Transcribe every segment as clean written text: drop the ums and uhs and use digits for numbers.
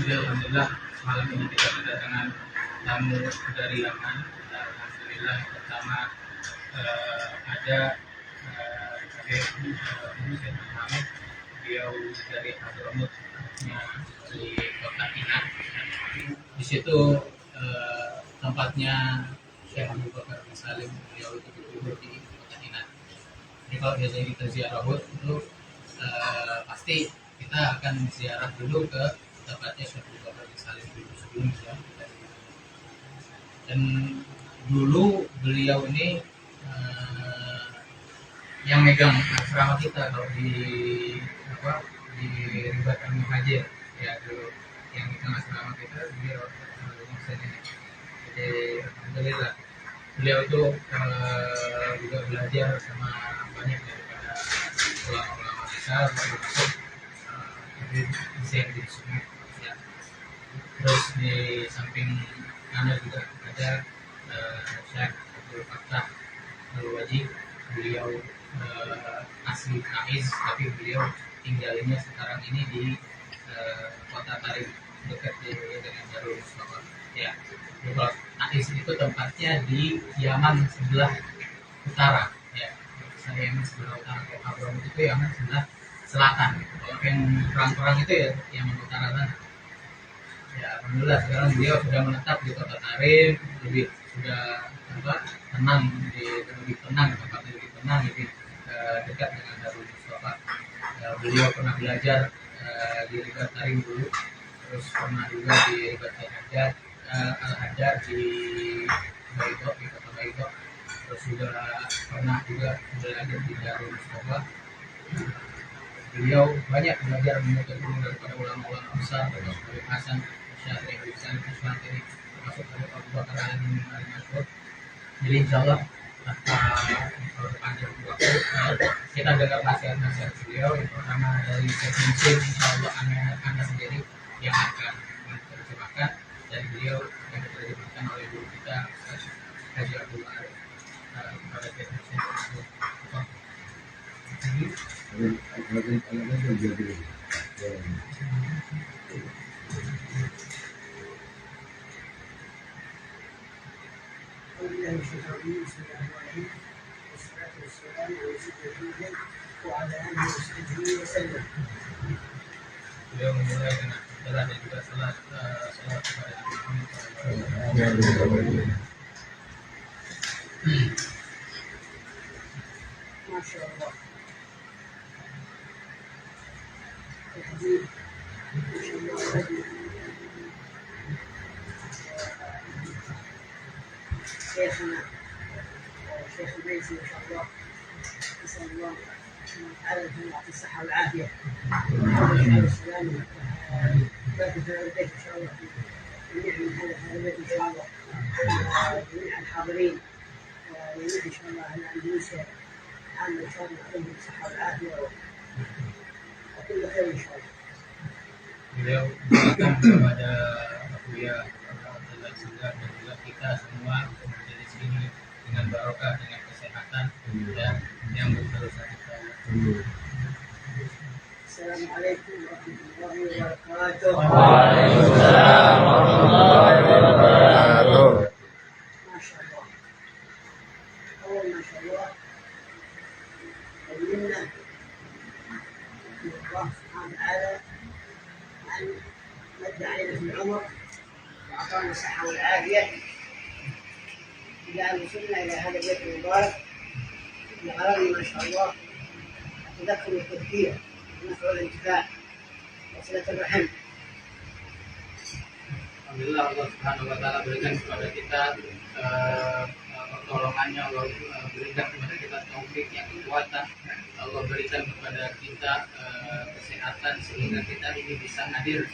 Jadi alhamdulillah malam ini kita kedatangan tamu dari Yaman. Alhamdulillah yang pertama ada Habib Syekh Muhammad, beliau dari Hadramut di kota Inat. Di situ tempatnya Syekh Abu Bakar bin Salim, beliau itu berkumpul di kota Inat. Jadi kalau biasanya kita ziarah itu pasti kita akan ziarah dulu ke tempatnya Syekh Abu Bakar bin Salim dulu sebelumnya. Dan dulu beliau ini yang megang asrama kita kalau di Ribat Al-Muhajir ya, dulu yang megang asrama kita beliau jadi alhamdulillah beliau itu juga belajar sama banyak daripada ulama-ulama besar, termasuk Habib Zain bin Sumit ya. Terus di samping kanan juga ada Syekh Abdul Fattah Al-Wajid, beliau asli Taiz tapi beliau tinggalnya sekarang ini di kota Tarim dekat dengan Darul Mustafa ya. Kalau Taiz itu tempatnya di Yaman sebelah utara ya. Saya Yaman sebelah utara, kalau Hadramut itu Yaman sebelah selatan. Kalau yang perang-perang itu ya Yaman utara sana. Ya alhamdulillah sekarang beliau sudah menetap di kota Tarim, lebih tenang, lebih tenang, tempatnya lebih tenang, lebih dekat dengan Darul Mustafa. Beliau pernah belajar di Ribat Tarim dulu, terus pernah juga di Ribat Al-Hadar di Baidoq, di kota Baidoq, terus juga pernah juga belajar di Darul Mustafa. Beliau banyak belajar menuntut ilmu daripada ulama-ulama besar, termasuk Habib Hasan Syarif, Habib Salim Asy-Syantini, termasuk Habib Abu Bakar Al-Mansur. Jadi insyaallah kalau panjang waktu kita dengar nasihat-nasihat beliau. Yang pertama dari Syekh insyaallah anda sendiri yang akan menerjemahkan, dan beliau yang diterjemahkan oleh guru kita Haji Abdul Arif kepada Syekh tersebut. Beliau memulai dengan salat dan juga salat kepada Nabi Muhammad. Masya Allah. الحديث ما شاء الله شيخنا شيخ الميسي ما شاء الله، نسأل الله سبحانه وتعالى أن يعطي الصحة والعافية ويجعل السلامة وبركة والديك إن شاء الله جميع من هذا البيت إن شاء الله، جميع الحاضرين وجميع إن شاء الله أهل أندونيسيا عامة إن شاء الله عليهم الصحة والعافية وكل خير إن شاء الله. Beliau mendoakan kepada Abuya Abdullah Singgar dan juga kita semua untuk menjadi sini dengan barokah, dengan kesehatan dan yang berterus insyaallah. Assalamualaikum warahmatullahi wabarakatuh. Waalaikumsalam warahmatullahi wabarakatuh. Masya Allah. أول ما شاء الله علمنا من الله سبحانه وتعالى أن مد علينا في العمر وأعطانا الصحة والعافية إلى أن وصلنا إلى هذا البيت المبارك لغرض ما شاء الله التذكر والتذكير ونفع الانتفاع وصلة الرحم. Alhamdulillah Allah Subhanahu wa taala berikan kepada kita pertolongannya, Allah berikan kepada kita taufiknya, kekuatan, Allah berikan kepada kita kesehatan sehingga kita ini bisa hadir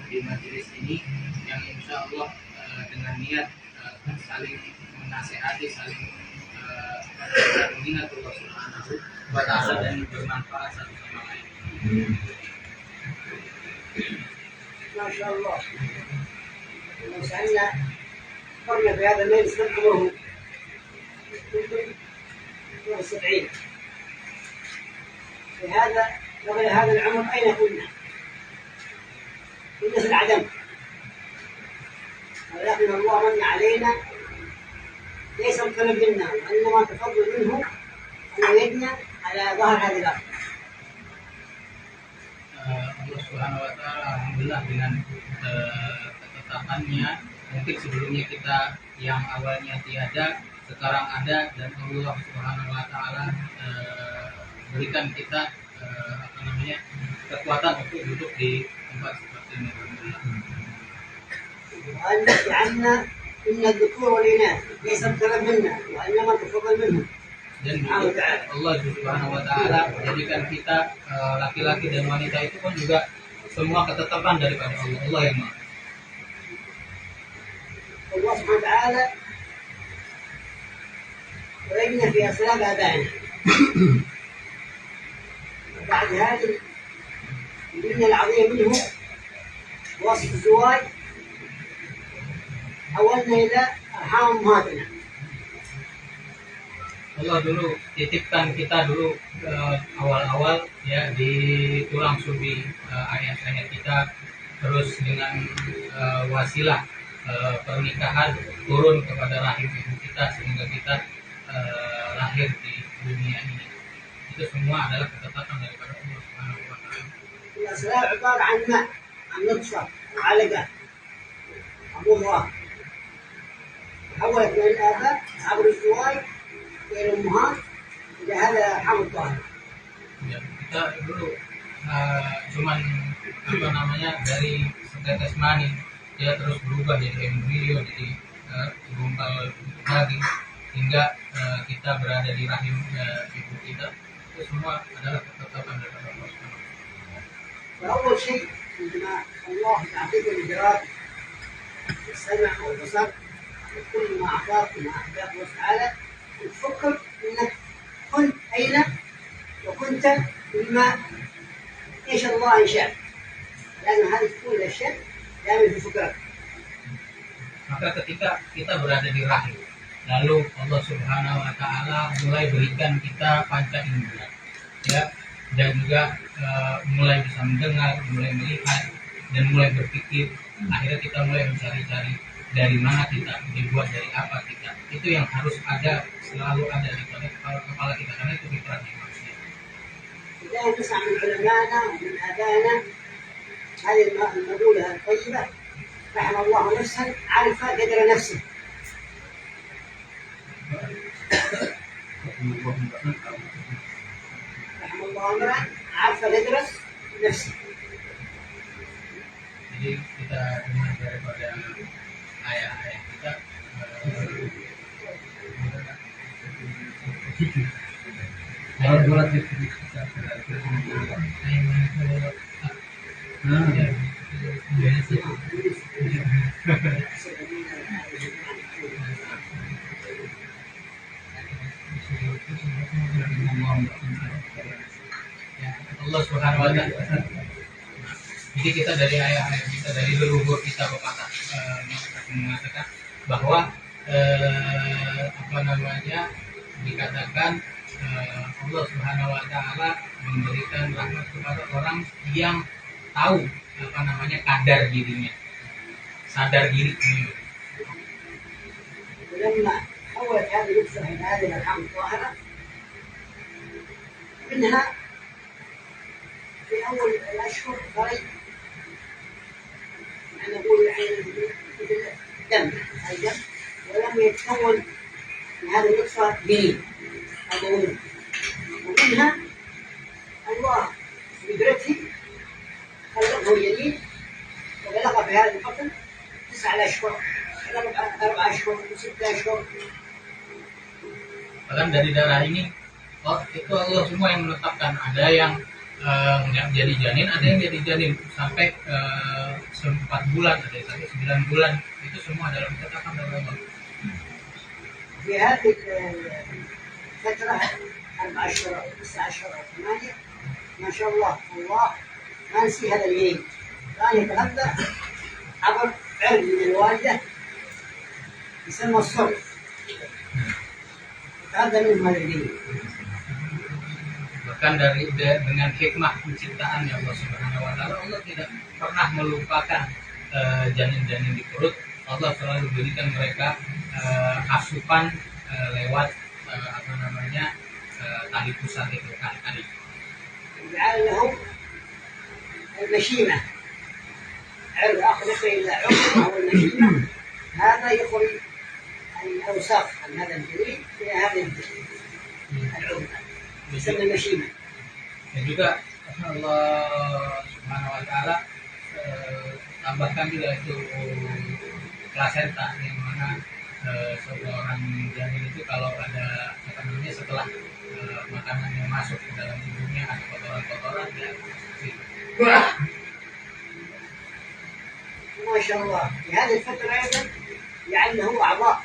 di majelis ini yang insya Allah dengan niat saling menasehati, saling mengingat Allah Subhanahu wa taala dan bermanfaat satu sama lain. ما شاء الله. لو سألنا قرنا في هذا المجلس كم عمره؟ 70. في هذا قبل هذا العمر أين كنا؟ كنا في العدم، ولكن الله من علينا ليس بطلب منا، وإنما تفضل منه أن يدنا على ظهر هذه الأرض. Allah Subhanahu wa taala alhamdulillah dengan ketetapannya, mungkin sebelumnya kita yang awalnya tiada sekarang ada, dan Allah Subhanahu wa taala berikan kita kekuatan untuk duduk di tempat seperti ini. وأن جعلنا إن الذكور والإناث ليس بطلب منا وإنما تفضل منه. Dan juga Allah Subhanahu wa taala menjadikan kita laki-laki dan wanita itu pun juga semua ketetapan daripada Allah. Allah yang Maha. الله سبحانه وتعالى ولينا في أصلاب آبائنا. وبعد هذه الدنيا العظيمة منه وصف الزواج حولنا إلى أرحام أمهاتنا. Allah dulu titipkan kita dulu awal-awal ya di tulang sulbi ayah-ayah kita, terus dengan wasilah pernikahan turun kepada rahim ibu kita sehingga kita lahir di dunia ini. Itu semua adalah ketetapan daripada Allah Subhanahu wa taala. الأصلاب عبارة عن ماء، عن نطفة وعلقة أبوها تحولت من الآباء عبر الزواج إلى الأمهات إلى هذا أرحام الطاهرة. Ya, kita dulu cuman dari setetes mani ya terus berubah jadi embrio, jadi gumpal daging hingga kita berada di rahim ibu kita. Itu semua adalah ketetapan dari Allah Subhanahu wa taala. فأول شيء عندما الله يعطيك الإدراك والسمع والبصر وكل ما أعطاك من أحباب الله تعالى، تفكر أنك كنت أين وكنت مما إيش الله أنشأ، لأن هذه كل الأشياء دائما في فكرك. Maka ketika kita berada di rahim, lalu Allah Subhanahu wa taala mulai berikan kita panca indera, ya, dan juga mulai bisa mendengar, mulai melihat, dan mulai berpikir. Akhirnya kita mulai mencari-cari dari mana kita, dibuat dari apa kita. Itu yang harus ada, selalu ada di kepala kita, karena itu fitrahnya manusia. إذا نسمع من علمائنا ومن آبائنا هذه المقولة الطيبة: رحم الله نفسا عرف قدر نفسه. رحم الله امرأ عرف قدر نفسه. Jadi kita dengar daripada ayah-ayah kita Allah Subhanahu wa taala. Jadi kita dari ayah-ayah kita, dari leluhur kita mengatakan bahwa dikatakan Allah Subhanahu wa taala memberikan rahmat kepada orang yang tahu kadar dirinya, sadar diri. ولما حولت هذه النطفة إلى هذه الأرحام الطاهرة، منها في أول الأشهر ضريب، يعني نقول مثل دم، الدم، ولم يتكون من هذه النطفة جنين أو مولود. ومنها الله بقدرته خلقه جنين وبلغ في هذا البطن 9 أشهر، 4 أشهر، 6 أشهر. Bahkan dari darah ini, itu Allah semua yang menetapkan. Ada yang nggak jadi janin, ada yang jadi janin sampai 4 bulan, ada yang sampai 9 bulan. Itu semua adalah ketetapan dari Allah. في هذه الفترة 4 أشهر أو 9 أشهر أو 8، ما شاء الله الله ما نسي هذا الجنين، كان يتغذى عبر عرق من الوالدة يسمى الصرف، يتغذى منه هذا الجنين. bahkan dengan hikmah penciptaan Allah Subhanahu wa taala, Allah tidak pernah melupakan janin-janin di perut. Allah selalu berikan mereka asupan lewat tali pusat itu tadi. جعل لهم المشيمة، عرض أخلق إلى عرض أو المشيمة، هذا يخرج الأوساخ عن هذا الجليد إلى هذه العرض، يسمى المشيمة. Dan juga Allah Subhanahu wa taala tambahkan juga itu plasenta, yang mana seorang janin itu kalau ada setelah makanan yang masuk ke dalam tubuhnya ada kotoran-kotoran ya ما شاء الله في هذه الفترة أيضا يعل له أعضاء،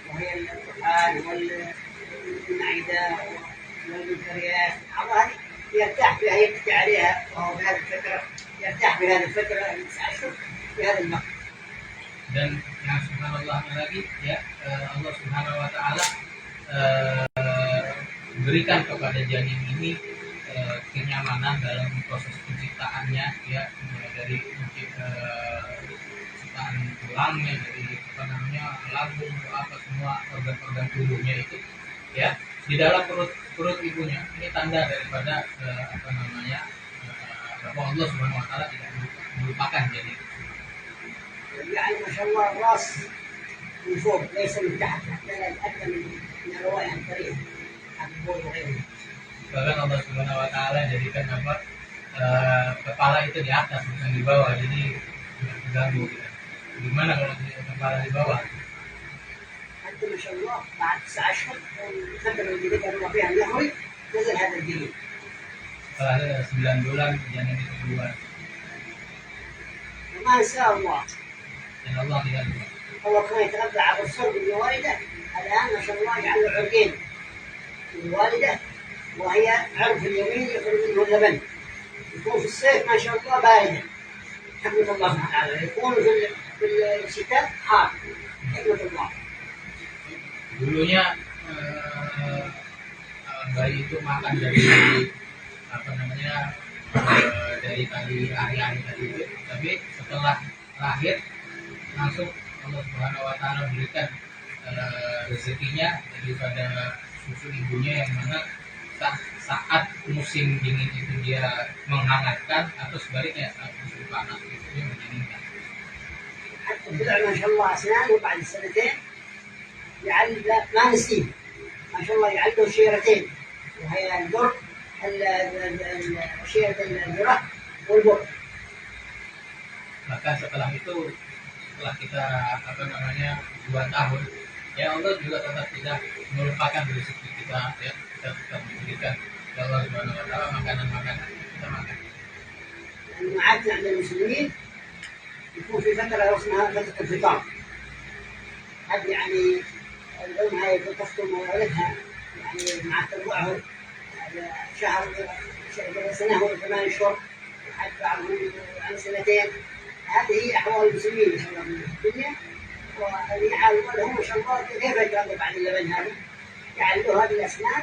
وهي الطحال والمعدة والبنكرياس، الأعضاء هذه يرتاح بها، يقطع عليها، وهو في هذه الفترة يرتاح في هذه الفترة 9 أشهر في هذا المقطع. Dan yang subhanallah lagi ya, Allah Subhanahu wa taala berikan kepada janin ini kenyamanan dalam proses penciptaannya ya, mulai dari penciptaan tulangnya, dari lambung, semua organ-organ tubuhnya itu ya di dalam perut ibunya. Ini tanda daripada bahwa Allah Subhanahu wa taala tidak melupakan janin. يعني ما شاء الله الراس من فوق ليس من تحت، حتى لا يتأكد من الروائح الكريهة حق البول وغيره. Bahkan Allah Subhanahu wa taala jadikan kepala itu di atas bukan di bawah, jadi tidak terganggu gitu. Gimana kalau kepala di bawah? حتى ما شاء الله بعد 9 أشهر الفترة اللي ذكر الله فيها اليهوي نزل هذا الجليد. Setelah 9 bulan janin itu keluar. وما شاء الله Dan Allah tidak lupa. هو كان يتغذى على الصلب من الوالدة، الآن ما شاء الله يجعل له عرقين من الوالدة، وهي عرق اليمين يخرج منه اللبن، يكون في الصيف ما شاء الله باردا حكمة الله سبحانه وتعالى، يكون في الشتاء حار حكمة الله. Dulunya bayi itu makan dari dari tali ari-ari tadi itu, tapi setelah lahir langsung Allah Subhanahu wa taala berikan rezekinya daripada susu ibunya, yang mana saat musim dingin itu dia menghangatkan, atau sebaliknya saat musim panas itu dia mendinginkan. حتى الضلع ما شاء الله أسنانه بعد 2 سنين يعل ما نسيم، ما شاء الله يعل له شيرتين، وهي البر شيرة الذرة والبر. Bahkan setelah kita 2 tahun ya, Allah juga tetap tidak melupakan rezeki kita ya, kita tetap memberikan ya Allah Subhanahu wa taala makanan kita makan. المعادن عند المسلمين يكون في فترة اسمها فترة الفطام، هذه يعني الأم هاي تفطم ولدها يعني مع ترضعه شهر سنة و8 أشهر حتى بعضهم عن 2 سنين. هذه هي أحوال المسلمين ما شاء الله في الدنيا، واللي يحاولون ما شاء الله كيف يتغذى بعد اللبن هذا، يعلوا هذه الأسنان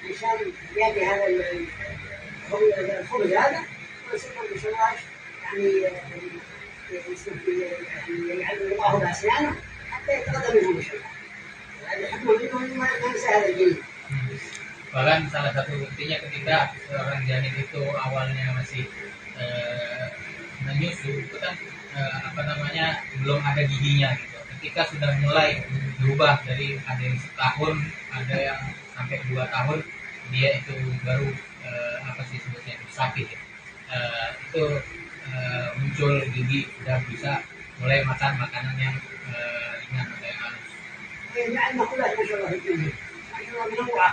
عشان يأتي هذا الخبز هذا ويصير ما شاء الله يعني يعلوا الله بأسنانه حتى يتغذى منه ما شاء الله. هذا حكمة منه ما ينسى هذا الجيل. Bahkan salah satu buktinya ketika seorang janin itu awalnya masih menyusu, itu kan belum ada giginya gitu. Ketika sudah mulai berubah dari ada yang setahun, ada yang sampai 2 tahun, dia itu baru sebutnya sakit ya. Itu muncul gigi, sudah bisa mulai makan makanan yang ringan atau yang halus. يعني مأكولات ما شاء الله في الدنيا ما شاء الله منوعة،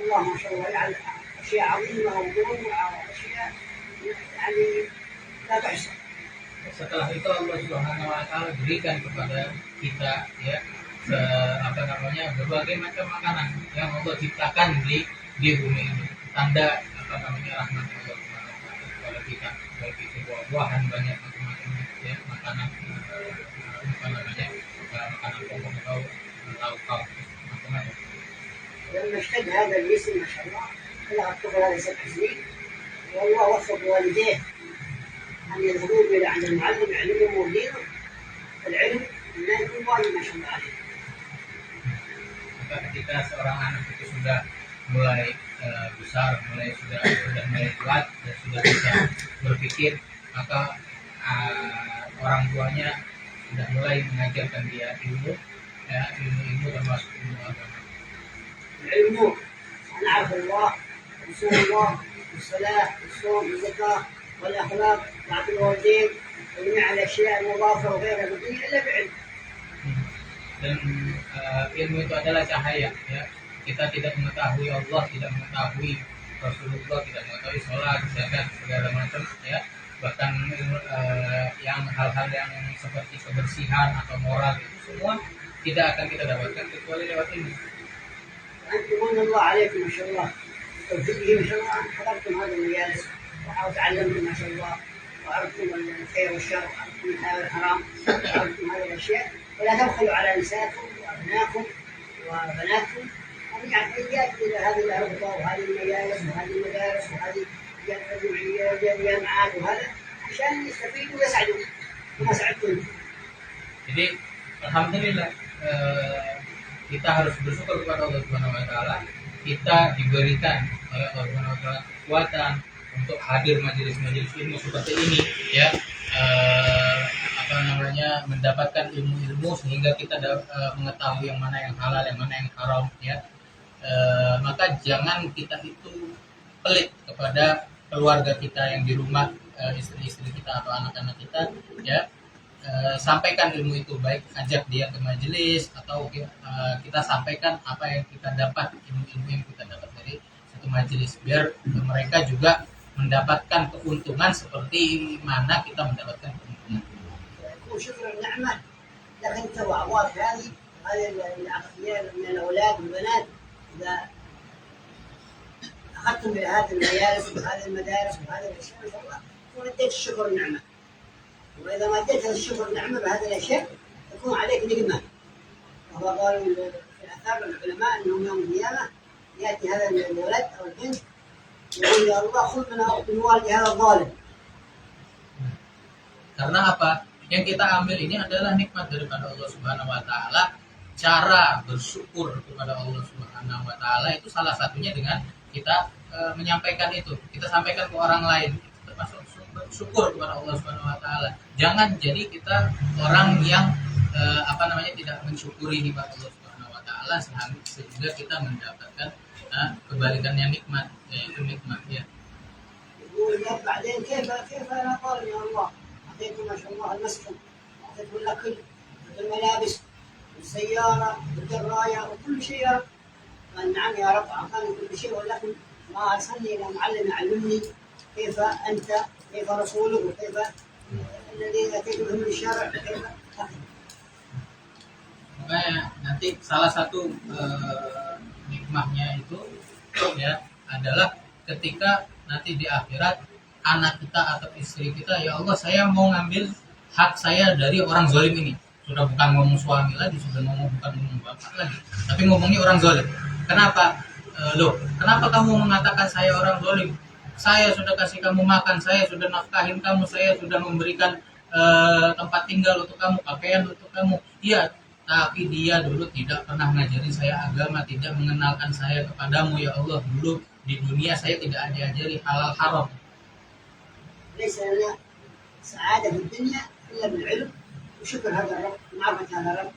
الله ما شاء الله يعلم أشياء عظيمة ومنوعة وأشياء يعني لا تحصى. Setelah itu Allah Subhanahu wa taala berikan kepada kita ya berbagai macam makanan yang Allah ciptakan di bumi ini, tanda rahmat Allah Subhanahu wa taala kepada kita, baik itu buah-buahan banyak macam-macam ya, makanan makanan pokok atau lauk macam-macam. لما اشتد هذا الجسم ما شاء الله بلغ الطفل هذا 7 سنين، والله وفق والديه أن يذهبوا إلى عند المعلم يعلمهم دينه العلم لا يكون واجب ما شاء الله عليه. Maka ketika seorang anak itu sudah mulai besar, sudah mulai kuat dan sudah bisa berpikir, maka orang tuanya sudah mulai mengajarkan dia ilmu, ya, ilmu termasuk ilmu agama. العلم نور، أن أعرف الله ورسول الله والصلاة والصوم والزكاة والأخلاق وعقل الوالدين وجميع الأشياء المضافة وغيرها من الدنيا إلا بعلم. Dan ilmu itu adalah cahaya, ya. Kita tidak mengetahui Allah, tidak mengetahui Rasulullah, tidak mengetahui sholat, zakat, segala macam, ya. Bahkan yang hal-hal yang seperti kebersihan atau moral itu semua tidak akan kita dapatkan kecuali lewat ilmu. أنتم من الله عليكم ما شاء الله، توفيقه ما شاء الله، أن حضرتم هذه المجالس وتعلمتم ما شاء الله، وعرفتم الخير والشر، وعرفتم الحلال والحرام، وعرفتم هذه الأشياء، ولا تبخلوا على نسائكم وأبنائكم وبناتكم، ونجعل إياك إلى هذه الأربطة وهذه المجالس وهذه المدارس وهذه الجامعات وهذا عشان يستفيدوا ويسعدوا كما سعدتم. Jadi alhamdulillah kita harus bersyukur kepada Allah Subhanahu wa taala, kita diberikan oleh Allah Subhanahu wa taala kekuatan untuk hadir majelis-majelis ilmu seperti ini, ya. Mendapatkan ilmu-ilmu sehingga kita mengetahui yang mana yang halal, yang mana yang haram, ya. Maka jangan kita itu pelit kepada keluarga kita yang di rumah, istri-istri kita atau anak-anak kita, ya. Sampaikan ilmu itu, baik ajak dia ke majelis atau kita sampaikan apa yang kita dapat, ilmu-ilmu yang kita dapat dari satu majelis, biar mereka juga mendapatkan keuntungan seperti mana kita mendapatkan keuntungan. وشكر النعمة لكن التوعظات هذه العقلية من الأولاد والبنات إذا أخذتم بهذه المجالس وهذه المدارس وهذه الأشياء إن شاء الله وأديت الشكر النعمة، وإذا ما أديت الشكر النعمة بهذه الأشياء تكون عليك نقمة. وهو قالوا في الآثار العلماء أنهم يوم القيامة يأتي هذا الولد أو البنت يقول يا الله خذ من والدي هذا الظالم. Karena apa? Yang kita ambil ini adalah nikmat daripada Allah Subhanahu wa taala. Cara bersyukur kepada Allah Subhanahu wa taala itu salah satunya dengan kita menyampaikan itu. Kita sampaikan ke orang lain. Itu termasuk bersyukur kepada Allah Subhanahu wa taala. Jangan jadi kita orang yang tidak mensyukuri nikmat Allah Subhanahu wa taala sehingga kita mendapatkan kebalikannya nikmat, yaitu nikmat, ya. بعدين كيف انا قال يا الله اعطيكم ما شاء الله المسكن واعطيكم الاكل والملابس والسياره والدرايه وكل شيء يا رب. قال نعم يا رب اعطاني كل شيء ولكن ما ارسلني الى معلم يعلمني كيف انت كيف رسولك وكيف الذي اتيت به من الشارع كيف. Makanya nanti salah satu nikmahnya itu, ya, adalah ketika nanti di akhirat anak kita atau istri kita, ya Allah saya mau ngambil hak saya dari orang zalim ini. Sudah bukan ngomong suami lagi, bukan ngomong bapak lagi, tapi ngomongnya orang zalim. Kenapa? Kenapa kamu mengatakan saya orang zalim? Saya sudah kasih kamu makan, saya sudah nafkahin kamu, saya sudah memberikan tempat tinggal untuk kamu, pakaian untuk kamu. Iya, tapi dia dulu tidak pernah ngajarin saya agama, tidak mengenalkan saya kepadamu, ya Allah. Dulu di dunia saya tidak diajari halal haram. ليس لنا سعادة في الدنيا إلا بالعلم وشكر هذا الرب، معرفة هذا الرب،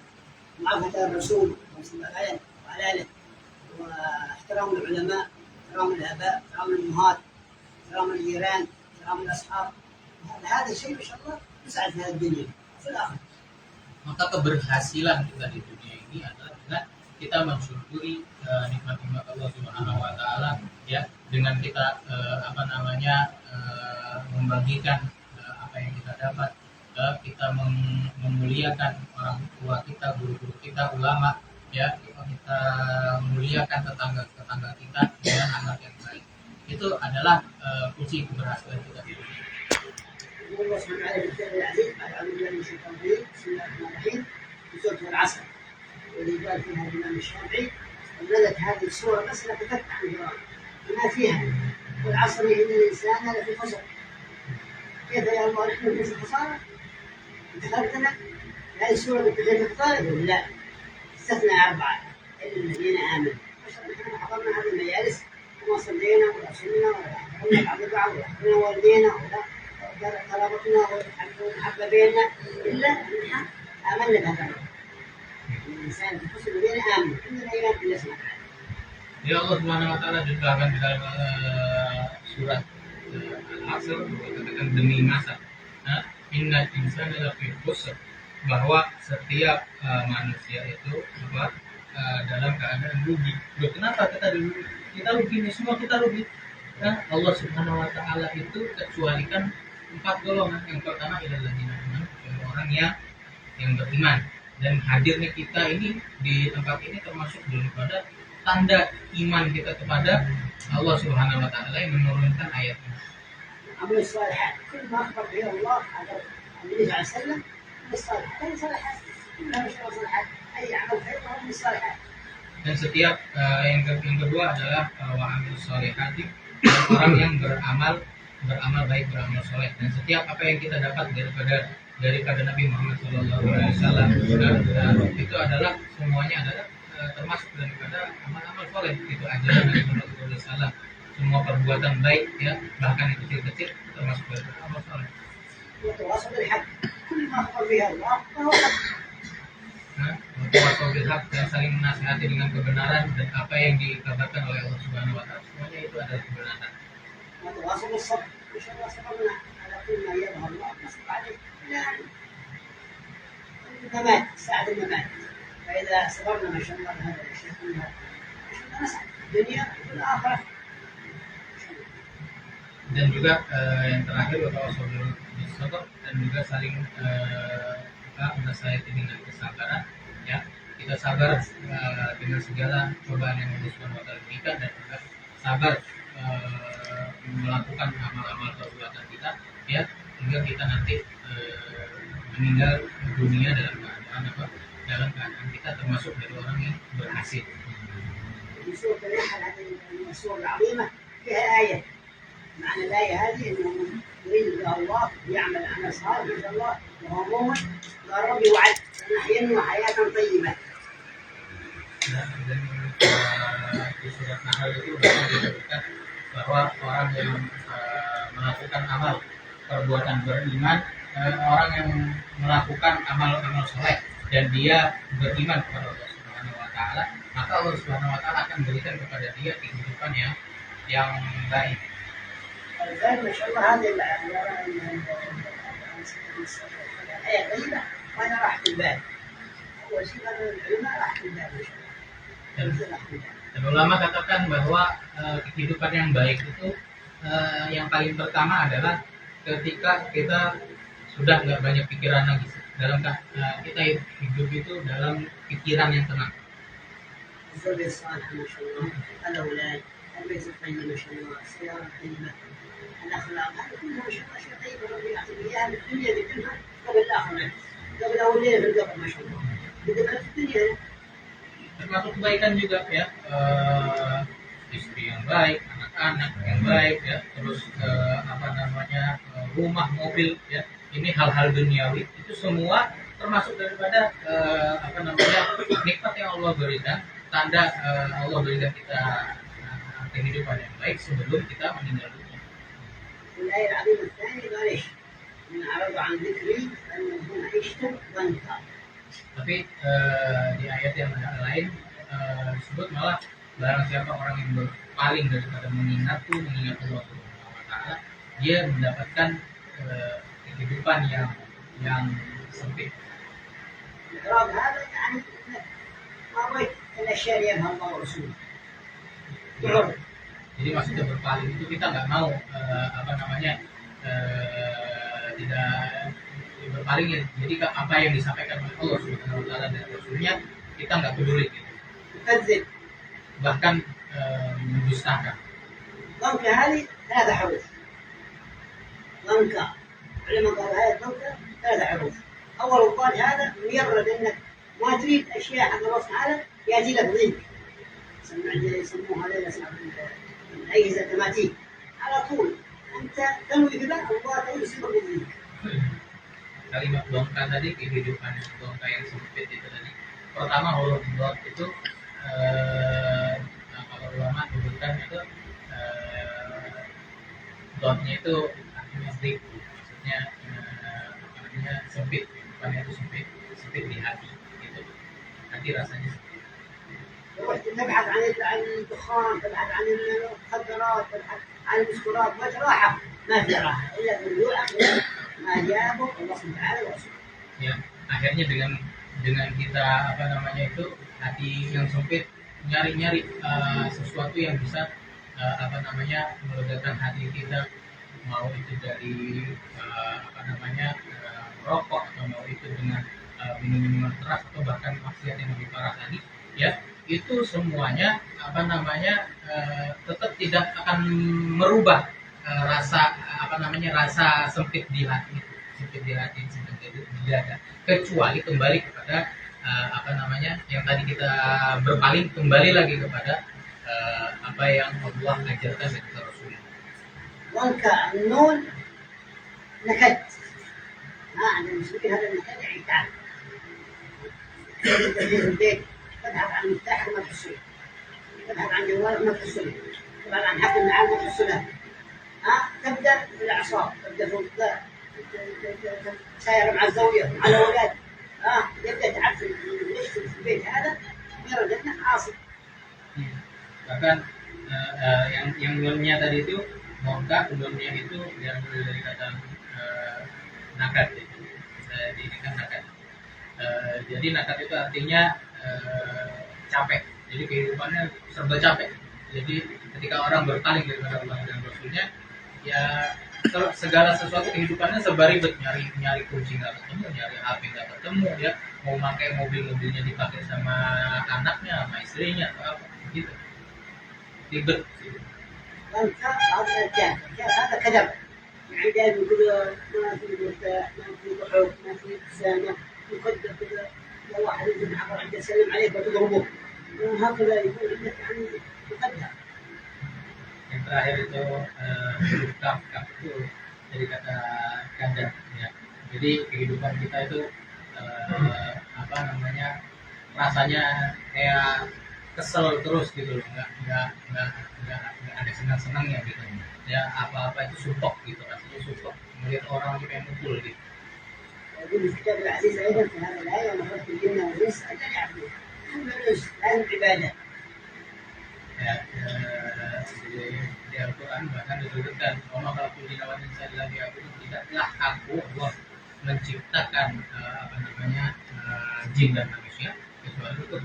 معرفة الرسول صلى الله عليه وعلى آله، واحترام العلماء، احترام الآباء، احترام الأمهات، احترام الجيران، احترام الأصحاب. هذا الشيء إن شاء الله يسعد في هذه الدنيا وفي الآخرة. Maka keberhasilan kita di dunia ini adalah dengan kita mensyukuri nikmat-nikmat Allah Subhanahu wa taala, ya, dengan kita membagikan apa yang kita dapat, kita memuliakan orang tua kita, guru-guru kita, ulama, ya, kita memuliakan tetangga kita dengan anak yang baik. Itu adalah kunci keberhasilan kita di dunia. الله سبحانه وتعالى في الكتاب العزيز قال أعوذ بالله من الشيطان الرجيم بسم الله الرحمن الرحيم في سورة العصر واللي قال فيها الإمام الشافعي نزلت هذه السورة بس لفتت عن القراءة ما فيها. والعصر إن الإنسان لفي خسر. كيف يا الله نحن في الخسارة؟ ذكرتنا هذه السورة بالتدريب الخسارة؟ يقول لا، استثنى 4 إلا الذين آمنوا. نحن حضرنا هذه المجالس وما صلينا ولا صلينا ولا حضرنا بعض البعض ولا حضرنا والدينا ولا قرابتنا وحب بيننا إلا نحن آمنا بهذا. الإنسان في خسر الذين آمنوا. إن الأيام إلا اسمها. Ya Allah Subhanahu wa taala juga di dalam surat Al-Asr dikatakan demi masa. Innal insana lafi khusr, bahwa setiap manusia itu dalam keadaan rugi. Loh, kenapa kita rugi? Ini semua kita rugi. Allah Subhanahu wa taala itu kecualikan 4 golongan. Yang pertama adalah ladzina amanu, orang yang beriman. Dan hadirnya kita ini di tempat ini termasuk daripada tanda iman kita kepada Allah Subhanahu wa taala yang menurunkan ayat ini. عمل الصالحات كل ما أخبر به الله على النبي صلى الله عليه وسلم من الصالحات. أي صالحات؟ كلها مش صالحات. أي عمل خير فهو من الصالحات. Dan setiap yang kedua adalah wa amilus sholihati, orang yang beramal baik, beramal soleh. Dan setiap apa yang kita dapat daripada Nabi Muhammad SAW itu adalah semuanya adalah termasuk daripada amal-amal soleh. Itu ajaran Nabi Muhammad SAW. Semua perbuatan baik, ya, bahkan yang kecil-kecil termasuk daripada amal soleh. وتواصل بالحق كل ما أخبر به الله فهو حق. Bertawassul bil haq, dan saling menasihati dengan kebenaran, dan apa yang dikabarkan oleh Allah Subhanahu wa taala semuanya itu adalah kebenaran. وتواصل بالصبر. إن شاء الله صبرنا على كل ما يظهر الله نصبر عليه إلى الممات، ساعة الممات. فإذا صبرنا ما شاء الله بهذا الأشياء كلها ما شاء الله نسعد الدنيا والآخرة. Dan juga yang terakhir bertawassul bil sabr, dan juga saling menasihati dengan kesabaran, ya. Kita sabar dengan segala cobaan yang Allah Subhanahu wa taala berikan, dan juga sabar melakukan amal-amal perbuatan kita, ya, hingga kita nanti meninggal dunia dalam keadaan kita termasuk dari orang yang berhasil. في سورة النحل هذه السورة العظيمة فيها آية. معنى الآية هذه أنه يريد بها الله يعمل عمل صالح إن شاء الله وهو مؤمن قال ربي وعد لنحيينه حياة طيبة. Dan di surat Nahl itu disebutkan bahwa orang yang melakukan amal perbuatan beriman, orang yang melakukan amal-amal soleh dan dia beriman kepada Allah Subhanahu wa taala, maka Allah Subhanahu wa taala akan berikan kepada dia kehidupan yang baik. الآن ما شاء الله هذه الآية طيبة وأنا راح في البال. أول شيء قالوا العلماء راح في البال إن شاء الله. Dan ulama katakan bahwa kehidupan yang baik itu yang paling pertama adalah ketika kita sudah nggak banyak pikiran lagi, dalam kita hidup itu dalam pikiran yang tenang. الزوجة الصالحة ما شاء الله، الأولاد، البيت الطيب ما شاء الله، السيارة الطيبة، الأخلاق، هذه كلها ما شاء الله أشياء طيبة ربي يعطيك إياها بالدنيا بكلها قبل الآخرة، قبل أول ليلة في القبر ما شاء الله، بدأ في الدنيا. Termasuk kebaikan juga, ya, istri yang baik, anak-anak yang baik, ya, terus rumah, mobil, ya, ini hal-hal duniawi itu semua termasuk daripada nikmat yang Allah berikan, tanda Allah berikan kita kehidupan yang baik sebelum kita meninggal dunia. الآية العظيمة الثانية قال إيش؟ من أعرض عن ذكري فإنه عشت ضنكا. Tapi di ayat yang lain disebut malah barang siapa orang yang berpaling daripada mengingat Allah Subhanahu wa taala, dia mendapatkan kehidupan yang sempit. الإعراض هذا يعني أنك ما بغيت الأشياء اللي يفهمها الله ورسوله. تعرض. Jadi maksudnya berpaling itu kita nggak mau tidak berpaling, ya. Jadi apa yang disampaikan oleh Allah Subhanahu wa taala dan Rasulnya kita nggak peduli gitu. تكذب. Bahkan mendustakan. ضنكا هذه 3 حروف. ضنكا. علماء قالوا هذه ضنكا 3 حروف. أول الضاد هذا مجرد أنك ما تريد أشياء حق الله تعالى يأتي لك ضيق. يسموها هذا أي تماثيل على طول أنت تنوي بلا الله يصيبك بذلك. Kalimat dongka tadi, kehidupan dongka yang sempit itu tadi. Pertama huruf dot itu kalau ulama menyebutkan itu dotnya itu artinya dik, maksudnya apa namanya sempit, kehidupannya itu sempit, sempit di hati gitu. Hati rasanya sempit. تبحث عن الدخان، تبحث عن المخدرات، تبحث عن المسكرات، ما راحة، ما في راحة إلا بالنور ما جابه الله سبحانه وتعالى ورسوله. Ya, akhirnya dengan kita apa namanya itu hati yang sempit nyari sesuatu yang bisa apa namanya melegakan hati kita, mau itu dari apa namanya rokok atau mau itu dengan minum-minuman keras atau bahkan maksiat yang lebih parah lagi ya, itu semuanya apa namanya tetap tidak akan merubah rasa apa namanya rasa sempit di hati, sempit di dada, kecuali kembali kepada apa namanya yang tadi kita berpaling kembali lagi kepada apa yang Allah ajarkan dan kita Rasul. وانكا النون نكد عند المسلمين هذا النكد يعني تعب. في البيت تبحث عن مفتاح ما تحصله، تبحث عن جوال ما تحصله، تبحث عن حبل النعال ما تحصله. تبدا بالاعصاب، تبدا ساير مع الزوجه مع الاولاد. يبدا تعرف ليش في البيت هذا مجرد انه عاصي. Bahkan yang nunnya tadi itu mongka, nunnya itu yang dari kata nakat itu. Ini kan nakat. Jadi nakat itu artinya capek. Jadi kehidupannya serba capek. Jadi ketika orang berpaling daripada Allah dan Rasulnya, ya segala sesuatu kehidupannya serba ribet, nyari kunci nggak ketemu, nyari HP nggak ketemu, ya mau pakai mobilnya dipakai sama anaknya, sama istrinya atau apa gitu, ribet. وانت هذا الكاف هذا كذب، يعني دائما يقول ما في مرتاح، ما في ضحك، ما في ابتسامه، يقدر كذا لو واحد يجي عبر عنده يسلم عليك وتضربه، هكذا يقول انك يعني مقدر. Yang terakhir itu kaf itu dari kata kadar ya. Jadi kehidupan kita itu apa namanya rasanya kayak kesel terus gitu loh, nggak ada senang-senangnya gitu ya, apa-apa itu sumpok gitu, rasanya sumpok melihat orang lagi pengen mukul gitu. يقول في كتاب العزيز ايضا في هذه الايه وما خلقت الجن والانس الا ليعبدون. لازم عباده. Ya, di Al-Quran bahkan disebutkan Allah kalau dilawan insan lagi aku tidaklah aku Allah menciptakan apa namanya jin dan manusia kecuali untuk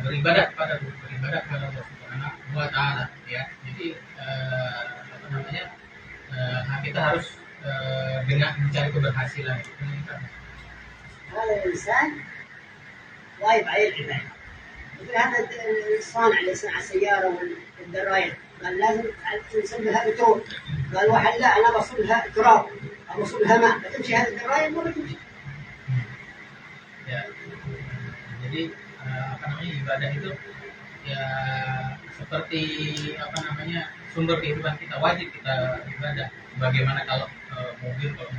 beribadah kepada Allah Subhanahu wa Ta'ala ya. Jadi apa namanya kita harus dengan mencari keberhasilan itu. هذا الانسان واجب عليه العباده. مثل هذا الصانع اللي يصنع السياره والدراير قال لازم نسميها بترول، قال واحد لا انا بصلها تراب او بصلها ماء، بتمشي هذه الدراير ما بتمشي. Ya, jadi apa namanya ibadah itu ya seperti apa namanya sumber kehidupan kita, wajib kita ibadah. Bagaimana kalau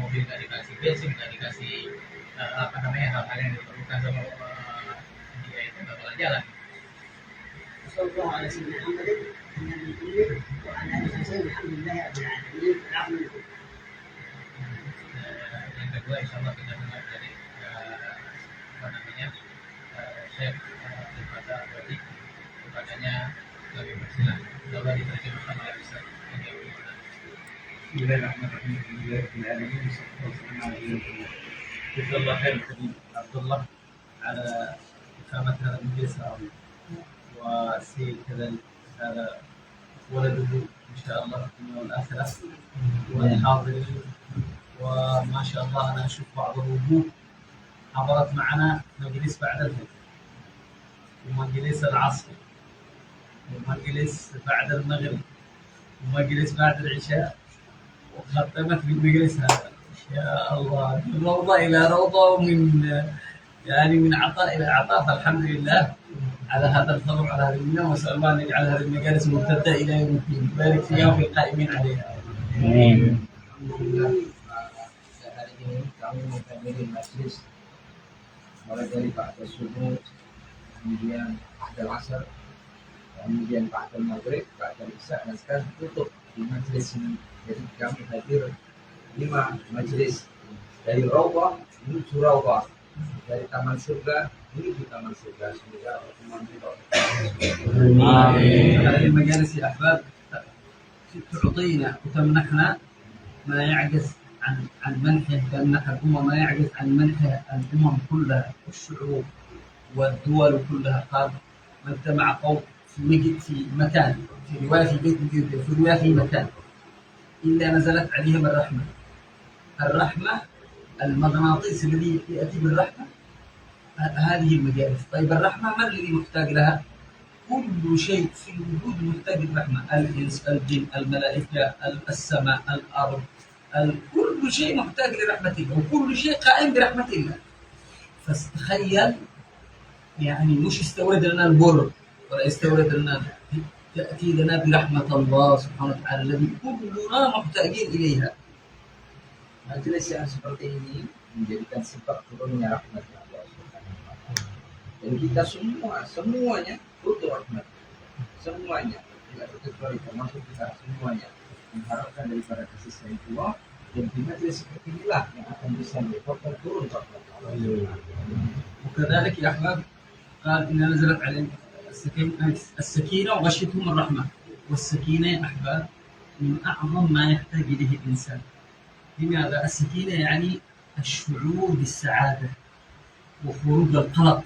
mobil nggak dikasih bensin, nggak dikasih apa namanya hal-hal yang diperlukan sama dia itu nggak bakal jalan. صلى الله على سيدنا محمد النبي الأمي وعلى آله وصحبه الحمد لله رب العالمين العظيم الكبير. Yang kedua insya Allah kita dengar dari apa namanya Syekh Al-Fatah Abadi, kepadanya kami persilakan. Coba diterjemahkan oleh Ustaz. بسم الله الرحمن الرحيم الحمد لله رب العالمين والصلاه والسلام على رسول الله. جزا الله خير الكريم عبد الله على إقامة هذا المجلس العظيم، والسيد كذلك هذا ولده إن شاء الله في الدنيا والآخرة والحاضرين، وما شاء الله أنا أشوف بعض الوجوه حضرت معنا مجلس بعد الفجر ومجلس العصر ومجلس بعد المغرب ومجلس بعد العشاء وختمت بالمجلس هذا. يا الله، من روضة إلى روضة ومن يعني من عطاء إلى عطاء، فالحمد لله على هذا الفضل على هذه المنة، وأسأل الله أن يجعل هذه المجالس ممتدة إلى يوم الدين، يبارك فيها وفي القائمين عليها. Alhamdulillah, hari ini kami menghadiri majlis mulai dari Ba'da subuh, kemudian Ba'da asar, kemudian Ba'da maghrib, Ba'da isya, dan sekarang tutup di majlis ini. Jadi kami hadir 5 majlis, dari Rawbah menuju Rawbah, dari Taman Surga menuju Taman Surga. Semoga Allah هذه المجالس يا أحباب تعطينا وتمنحنا ما يعجز عن منحه، تمنح الأمم ما يعجز عن منحه الأمم كلها والشعوب والدول كلها. قال ما اجتمع قوم في مكان، في رواية في بيت جدة، في رواية في مكان، إلا نزلت عليهم الرحمة. الرحمة المغناطيس الذي يأتي بالرحمة هذه المجالس. طيب الرحمة من الذي محتاج لها؟ كل شيء في الوجود محتاج للرحمة، الإنس، الجن، الملائكة، السماء، الأرض، كل شيء محتاج لرحمة الله، وكل شيء قائم برحمة الله. فتخيل يعني مش يستورد لنا البر ولا يستورد لنا، تأتي لنا برحمة الله سبحانه وتعالى الذي كلنا محتاجين إليها. Majelis yang seperti ini menjadikan sebab turunnya rahmat Allah Subhanahu wa Ta'ala. Dan kita semuanya butuh rahmat. Semuanya, tidak terkecuali termasuk kita semuanya mengharapkan daripada kasih sayang Allah, dan di majelis seperti inilah yang akan bisa menyebabkan turun rahmat Allah. وكذلك يا أحباب قال إن نزلت عليهم السكينة وغشيتهم الرحمة. والسكينة يا أحباب من أعظم ما يحتاج إليه الإنسان. لماذا؟ السكينة يعني الشعور بالسعادة وخروج القلق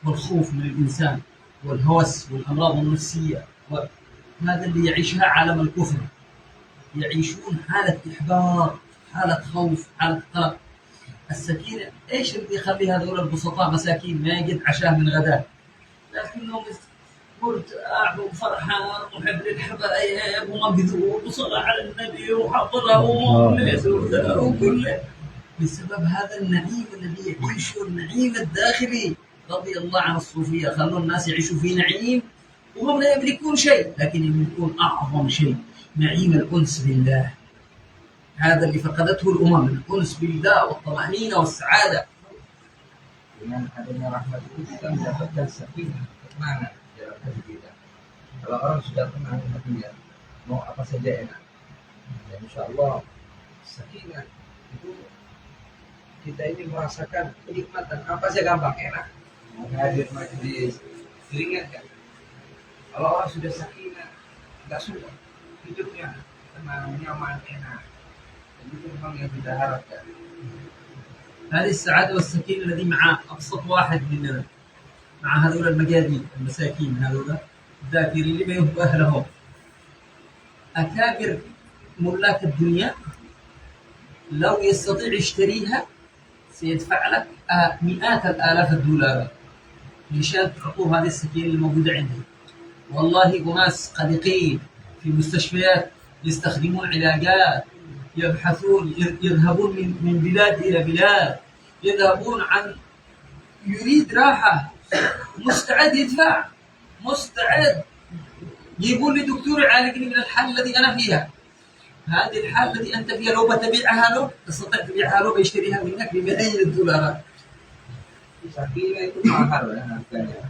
والخوف من الإنسان والهوس والأمراض النفسية، وهذا اللي يعيشها عالم الكفر. يعيشون حالة إحباط، حالة خوف، حالة قلق. السكينة إيش اللي يخلي هذول البسطاء مساكين ما يجد عشاء من غداء، لكنهم مرتاح وفرحان ومحب للحبايب ومبذول وصلى على النبي وحضره وكله بسبب هذا النعيم الذي يعيشه، النعيم الداخلي. رضي الله عن الصوفية، خلوا الناس يعيشوا في نعيم وهم لا يملكون شيء، لكن يملكون أعظم شيء، نعيم الأنس بالله. هذا اللي فقدته الأمم، الأنس بالله والطمأنينة والسعادة. Dengan adanya rahmat itu kita mendapatkan sakinah, ketenangan dalam hati kita. Kalau orang sudah tenang hatinya, mau apa saja enak. Dan insya Allah sakinah itu kita ini merasakan kenikmatan apa saja gampang, enak. Mau hadir majlis, ringan kan. Kalau orang sudah sakinah, nggak suka hidupnya tenang, nyaman, enak. Dan itu memang yang kita harapkan. هذه السعادة والسكينة الذي مع أبسط واحد مننا، مع هذول المجاهيل المساكين، هذول الذاكرين لما يهب أهلهم. أكابر ملاك الدنيا لو يستطيع يشتريها سيدفع لك مئات الآلاف الدولارات لشان تعطوه هذه السكينة الموجودة عنده. والله أناس قلقين في المستشفيات يستخدمون علاجات، يبحثون، يذهبون من بلاد إلى بلاد، يذهبون عن يريد راحة، مستعد يدفع، مستعد يقول لي دكتور عالجني من الحالة الذي أنا فيها. هذه الحالة التي أنت فيها لو بتبيعها له تستطيع تبيعها له بيشتريها منك بملايين الدولارات. Sakinah itu mahal ya harganya.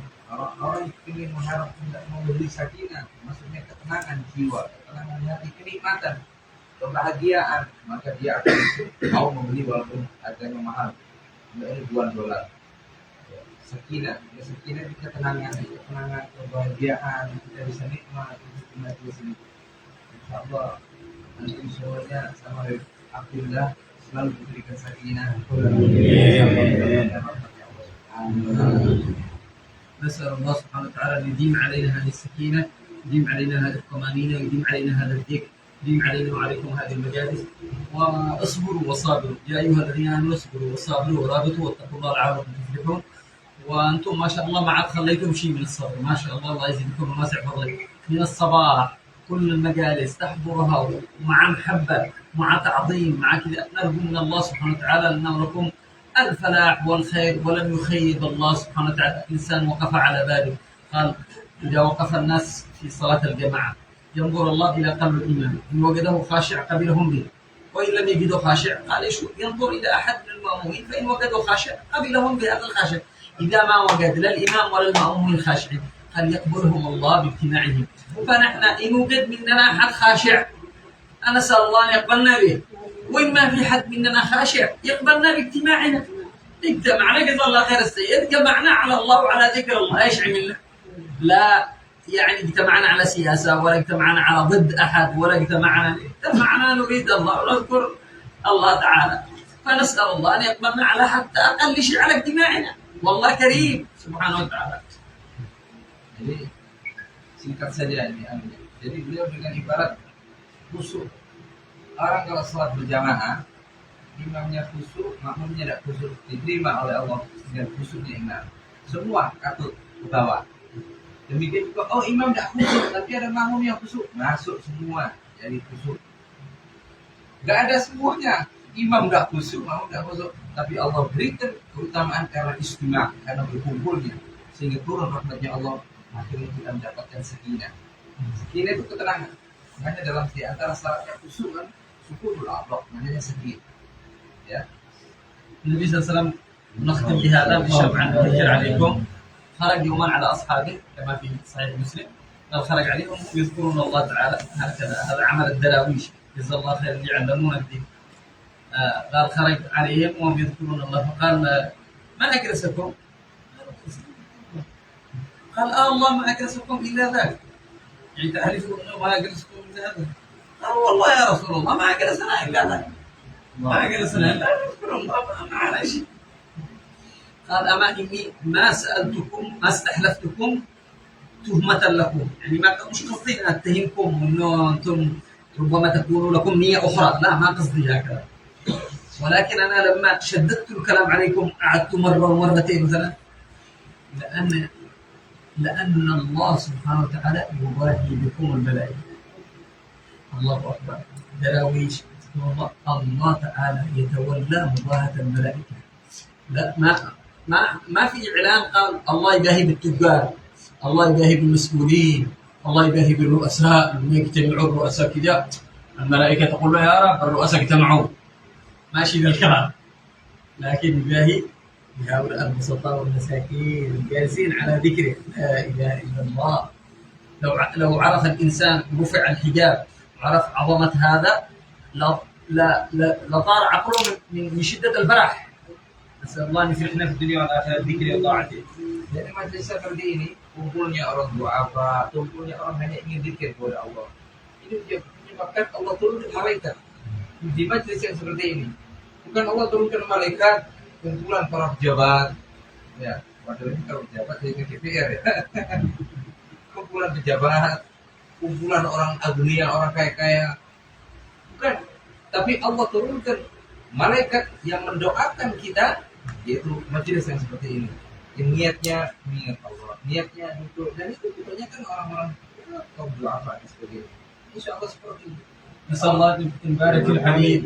Orang ingin mengharap tidak mau beli sakinah, maksudnya ketenangan jiwa, ketenangan hati, kenikmatan, kebahagiaan, maka dia akan mau membeli walaupun harganya mahal. Ini ribuan dolar. Sakinah itu ketenangan, kebahagiaan, kita bisa nikmat di sini. Insyaallah nanti semuanya sama Abdullah selalu diberikan sakinah. نسأل الله سبحانه وتعالى أن يديم علينا هذه السكينة، يديم علينا هذه الطمأنينة، يديم علينا هذا الذكر، يديم علينا وعليكم هذه المجالس. واصبروا وصابروا يا أيها الذين آمنوا، اصبروا وصابروا ورابطوا واتقوا الله لعلكم تفلحون. وأنتم ما شاء الله ما عاد خليتم شيء من الصبر، ما شاء الله، الله يزيدكم واسع فضلك. من الصباح كل المجالس تحضرها ومع محبة، مع تعظيم، مع كذا، نرجو من الله سبحانه وتعالى لنا ولكم الفلاح والخير، ولم يخيب الله سبحانه وتعالى إنسان وقف على باله. قال إذا وقف الناس في صلاة الجماعة ينظر الله إلى قلب الإمام، إن وجده خاشع قبلهم به، وإن لم يجده خاشع قال إيش ينظر إلى أحد من المأمومين، فإن وجده خاشع قبلهم بهذا الخاشع، إذا ما وجد لا الإمام ولا المأمومين خاشعين قال يقبلهم الله باجتماعهم. فنحن إن وجد مننا أحد خاشع أنا أسأل الله أن يقبلنا به، وإن ما في حد مننا خاشع يقبلنا باجتماعنا. اجتمعنا جزا الله خير السيد، جمعنا على الله وعلى ذكر الله، ايش عملنا؟ لا يعني اجتمعنا على سياسة ولا اجتمعنا على ضد أحد ولا اجتمعنا نريد الله ونذكر الله تعالى. فنسأل الله أن يقبلنا على حتى أقل شيء على اجتماعنا، والله كريم سبحانه وتعالى. Jadi singkat saja ini ambil. Jadi beliau dengan ibarat khusyuk. Orang kalau sholat berjamaah, imamnya khusyuk, makmumnya tidak khusyuk, diterima oleh Allah dengan khusyuknya imam. Semua katut ke bawah. Demikian juga, oh imam tidak khusyuk, tapi ada makmum yang khusyuk, masuk semua jadi khusyuk. Gak ada semuanya, imam tidak khusyuk, makmum tidak khusyuk, tapi Allah berikan keutamaan karena istimewa, karena berkumpulnya, sehingga turun rahmatnya Allah. Akhirnya kita mendapatkan sakinah. Sakinah itu ketenangan. Makanya dalam di antara syaratnya khusyuk kan sukunul a'dha, namanya sakinah. Ya. النبي صلى الله عليه وسلم نختم بهذا بشرع نذكر عليكم. خرج يوما على أصحابه كما في صحيح مسلم، قال خرج عليهم يذكرون الله تعالى هكذا، هذا عمل الدراويش جزا الله خير اللي يعلمون الدين. قال خرج عليهم وهم يذكرون الله، فقال ما أجلسكم؟ قال الله ما أجلسكم إلا ذلك، يعني تعرفوا أنه ما أجلسكم إلا ذلك. قال والله يا رسول الله ما أجلسنا إلا ذلك، ما أجلسنا إلا نذكر الله ما على شيء. قال أما إني ما سألتكم ما استحلفتكم تهمة لكم، يعني ما مش قصدي أن أتهمكم إنه أنتم ربما تكون لكم نية أخرى، لا ما قصدي هكذا، ولكن أنا لما شددت الكلام عليكم قعدت مرة ومرتين مثلا، لأن الله سبحانه وتعالى يباهي بكم الملائكة. الله أكبر، دراويش الله تعالى يتولى مباهاة الملائكة. لا ما في إعلان قال الله يباهي بالتجار، الله يباهي بالمسؤولين، الله يباهي بالرؤساء، لما يجتمعوا الرؤساء كذا الملائكة تقول له يا رب الرؤساء اجتمعوا، ماشي ذا الكلام، لكن يباهي بهؤلاء البسطاء والمساكين الجالسين على ذكره لا إله إلا الله. لو عرف الإنسان رفع الحجاب وعرف عظمة هذا لطار عقله من شدة الفرح. نسأل الله أن يفرحنا في الدنيا والآخرة ذكره وطاعته. Jadi majelis seperti ini kumpulnya orang duafa, kumpulnya orang hanya ingin zikir kepada Allah. Ini menyebabkan Allah turunkan malaikat di majelis yang seperti ini. Bukan Allah turunkan malaikat kumpulan para pejabat, ya, padahal ini kalau pejabat jadi DPR ya. Kumpulan pejabat, kumpulan orang agunia, orang kaya-kaya, bukan. Tapi Allah turunkan malaikat yang mendoakan kita, yaitu majelis yang seperti ini. Yang niatnya mengingat Allah, niatnya untuk, dan itu kebanyakan orang-orang kaum duafa dan sebagainya. Insya Allah seperti itu. نسأل الله أن يبارك في الحبيب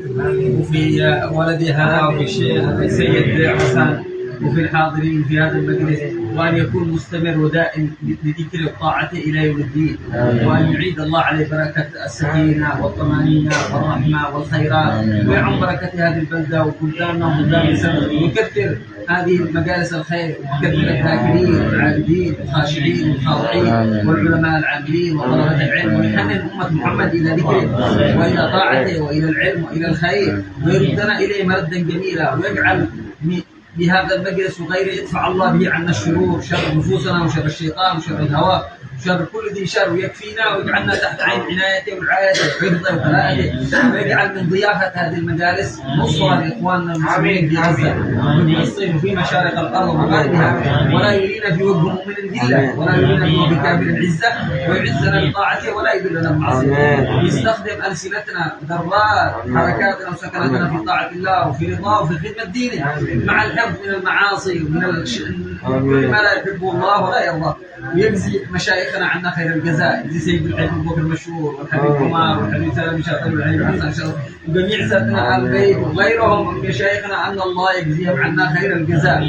وفي ولدي هذا وفي الشيخ السيد حسن وفي الحاضرين في هذا المجلس، وأن يكون مستمر ودائم لذكر الطاعة إلى يوم الدين، وأن يعيد الله عليه بركة السكينة والطمأنينة والرحمة والخيرات، ويعم بركة هذه البلدة وبلداننا وبلدان السنة، ويكثر هذه المجالس الخير، ويكثر الذاكرين والعابدين والخاشعين والخاضعين والعلماء العاملين وطلبة العلم، ويحنن أمة محمد إلى ذكره وإلى طاعته وإلى العلم وإلى الخير، ويردنا إليه مردا جميلا، ويجعل بهذا المجلس وغيره يدفع الله به عنا الشرور، شر نفوسنا وشر الشيطان وشر الهوى شر كل ذي شر، ويكفينا ويجعلنا تحت عين عنايته ورعايته وحفظه وكلاءته، ويجعل من ضيافة هذه المجالس نصرة لإخواننا المسلمين في غزة وفي فلسطين وفي مشارق الأرض ومغاربها، ولا يرينا في وجههم من الذلة، ولا يرينا في وجه كافر العزة، ويعزنا بطاعته ولا يذلنا بمعصيته، ويستخدم ألسنتنا ذرات حركاتنا وسكناتنا في طاعة الله وفي رضاه وفي خدمة دينه، مع الحفظ من المعاصي ومن ما لا يحبه الله ولا يرضاه، ويجزي مشايخنا عنا خير الجزاء، يجزي سيد العلم ابو بكر المشهور والحبيب عمر والحبيب سلام شاطر والحبيب حسن شاطر وجميع سادتنا اهل البيت وغيرهم من مشايخنا ان الله يجزيهم عنا خير الجزاء،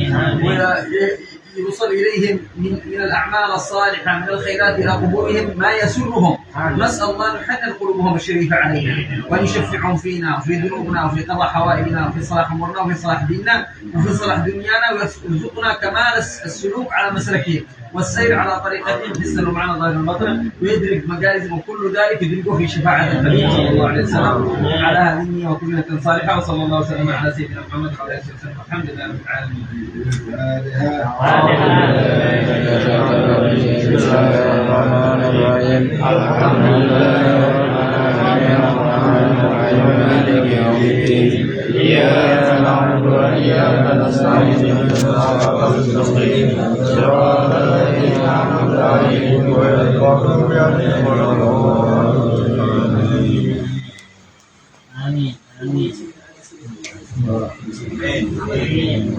يوصل إليهم من الأعمال الصالحة من الخيرات إلى قبورهم ما يسرهم. نسأل الله أن يحنن قلوبهم الشريفة علينا وأن يشفعهم فينا وفي ذنوبنا وفي قضاء حوائجنا وفي صلاح أمورنا وفي صلاح ديننا وفي صلاح دنيانا، ويرزقنا كمال السلوك على مسلكهم والسير على طريقتهم حسنا ومعنى ظاهر البطن، ويدرك مجالسهم، وكل ذلك يدركه في شفاعة النبي صلى الله عليه وسلم على هذه النية وكلمة صالحة. وصلى الله وسلم على سيدنا محمد وعلى آله وسلم. الحمد لله رب العالمين. إياك نعبد وإياك نستعين صراط المستقيم صراط الذين أنعمت عليهم غير المغضوب عليهم ولا الضالين. آمين آمين. آمين.